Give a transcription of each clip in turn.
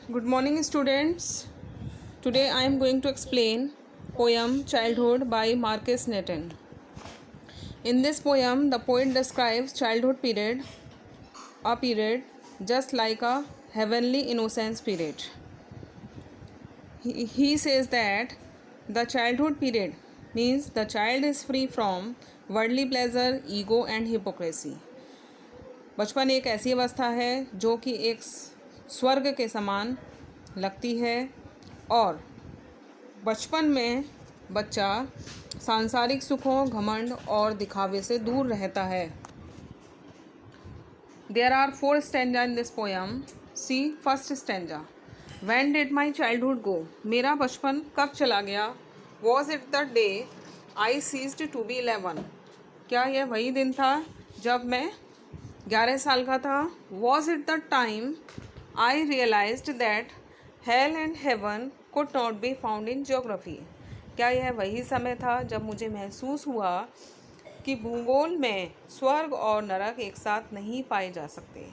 Good morning, students. Today I am going to explain poem Childhood by Marcus Nathan. In this poem, the poet describes childhood period, a period just like a heavenly innocence period. He says that the childhood period means the child is free from worldly pleasure, ego and hypocrisy. बचपन एक ऐसी अवस्था है जो कि एक स्वर्ग के समान लगती है और बचपन में बच्चा सांसारिक सुखों, घमंड और दिखावे से दूर रहता है. There are 4 stanza in this poem. See first stanza. When did my childhood go? मेरा बचपन कब चला गया? Was it the day I ceased to be 11? क्या यह वही दिन था जब मैं 11 साल का था? Was it the time I realized that hell and heaven could not be found in geography? क्या यह वही समय था जब मुझे महसूस हुआ कि भूगोल में स्वर्ग और नरक एक साथ नहीं पाए जा सकते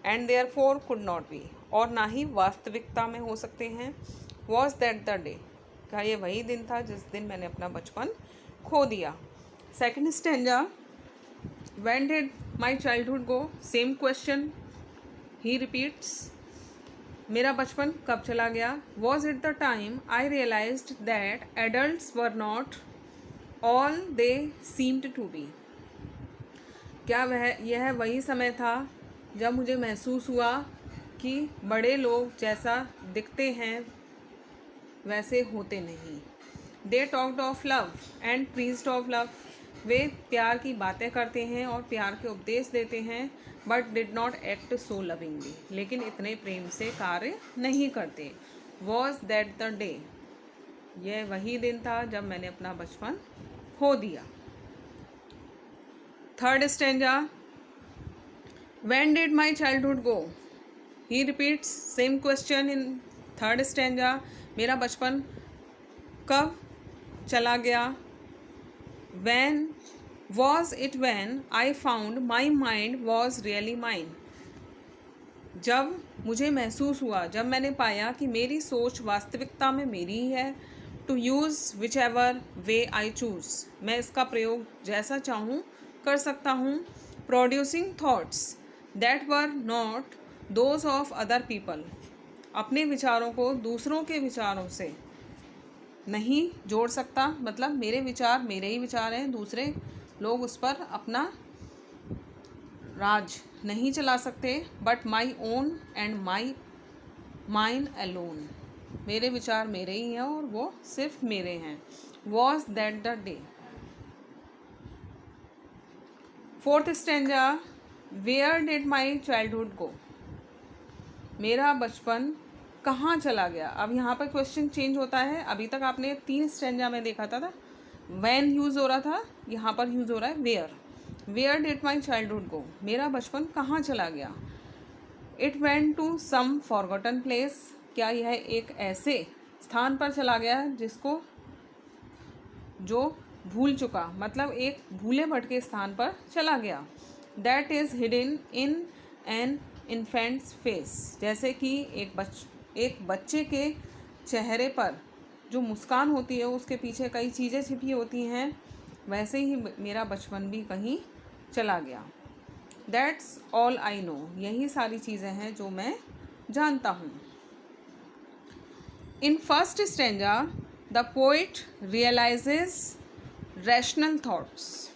and therefore could not be, और ना ही वास्तविकता में हो सकते हैं. Was that the day? क्या ये वही दिन था जिस दिन मैंने अपना बचपन खो दिया. Second stanza. When did my childhood go? Same question ही रिपीट्स. मेरा बचपन कब चला गया? Was it the time I realised that adults were not all they seemed to be? क्या यह वही समय था जब मुझे महसूस हुआ कि बड़े लोग जैसा दिखते हैं वैसे होते नहीं. They talked of love and praised of love. वे प्यार की बातें करते हैं और प्यार के उपदेश देते हैं, but did not act so lovingly. लेकिन इतने प्रेम से कार्य नहीं करते. Was that the day? यह वही दिन था जब मैंने अपना बचपन खो दिया. Third stanza. When did my childhood go? He repeats same question in third stanza. मेरा बचपन कब चला गया? When was it when I found my mind was really mine? जब मुझे महसूस हुआ, जब मैंने पाया कि मेरी सोच वास्तविकता में मेरी ही है. To use whichever way I choose. मैं इसका प्रयोग जैसा चाहूँ कर सकता हूँ. Producing thoughts that were not those of other people. अपने विचारों को दूसरों के विचारों से नहीं जोड़ सकता. मतलब मेरे विचार मेरे ही विचार हैं, दूसरे लोग उस पर अपना राज नहीं चला सकते. But my own and mine alone. मेरे विचार मेरे ही हैं और वो सिर्फ मेरे हैं. Was that the day? Fourth stanza. Where did my childhood go? मेरा बचपन कहाँ चला गया? अब यहाँ पर क्वेश्चन चेंज होता है. अभी तक आपने 3 स्टेंजा में देखा था व्हेन यूज़ हो रहा था, यहाँ पर यूज़ हो रहा है where. Where did my childhood go? मेरा बचपन कहाँ चला गया? It went to some forgotten place. क्या यह एक ऐसे स्थान पर चला गया जिसको जो भूल चुका, मतलब एक भूले भटके स्थान पर चला गया. That is hidden in an infants face. जैसे कि एक बच्चे के चेहरे पर जो मुस्कान होती है उसके पीछे कई चीज़ें छिपी होती हैं, वैसे ही मेरा बचपन भी कहीं चला गया. That's all I know. यही सारी चीज़ें हैं जो मैं जानता हूँ. In first stanza the poet realises rational thoughts.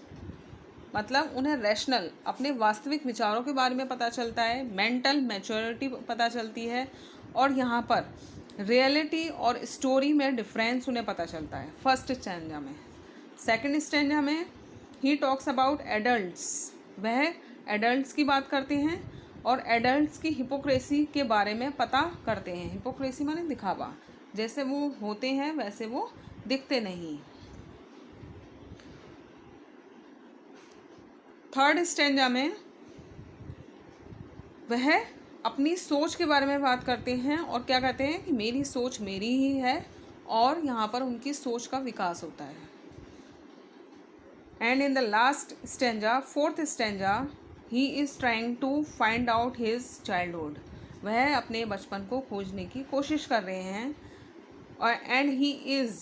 मतलब उन्हें रैशनल अपने वास्तविक विचारों के बारे में पता चलता है, मेंटल मैच्योरिटी पता चलती है, और यहाँ पर रियलिटी और स्टोरी में डिफरेंस उन्हें पता चलता है फर्स्ट स्टेंजा में. सेकंड स्टेंजा में ही टॉक्स अबाउट एडल्ट्स. वह एडल्ट्स की बात करते हैं और एडल्ट्स की हिपोक्रेसी के बारे में पता करते हैं. हिपोक्रेसी माने दिखावा. जैसे वो होते हैं वैसे वो दिखते नहीं. थर्ड स्टेंजा में वह अपनी सोच के बारे में बात करते हैं और क्या कहते हैं कि मेरी सोच मेरी ही है, और यहाँ पर उनकी सोच का विकास होता है. And in the last stanza, fourth stanza, he is trying to find out his childhood. वह अपने बचपन को खोजने की कोशिश कर रहे हैं और एंड ही इज़,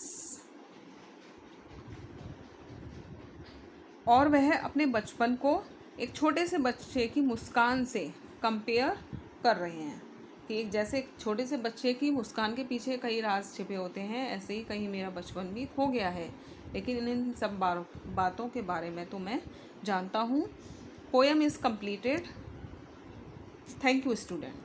और वह अपने बचपन को एक छोटे से बच्चे की मुस्कान से कंपेयर कर रहे हैं कि जैसे एक छोटे से बच्चे की मुस्कान के पीछे कई राज छिपे होते हैं, ऐसे ही कहीं मेरा बचपन भी खो गया है, लेकिन इन सब बातों के बारे में तो मैं जानता हूँ। Poem is completed. Thank you, student.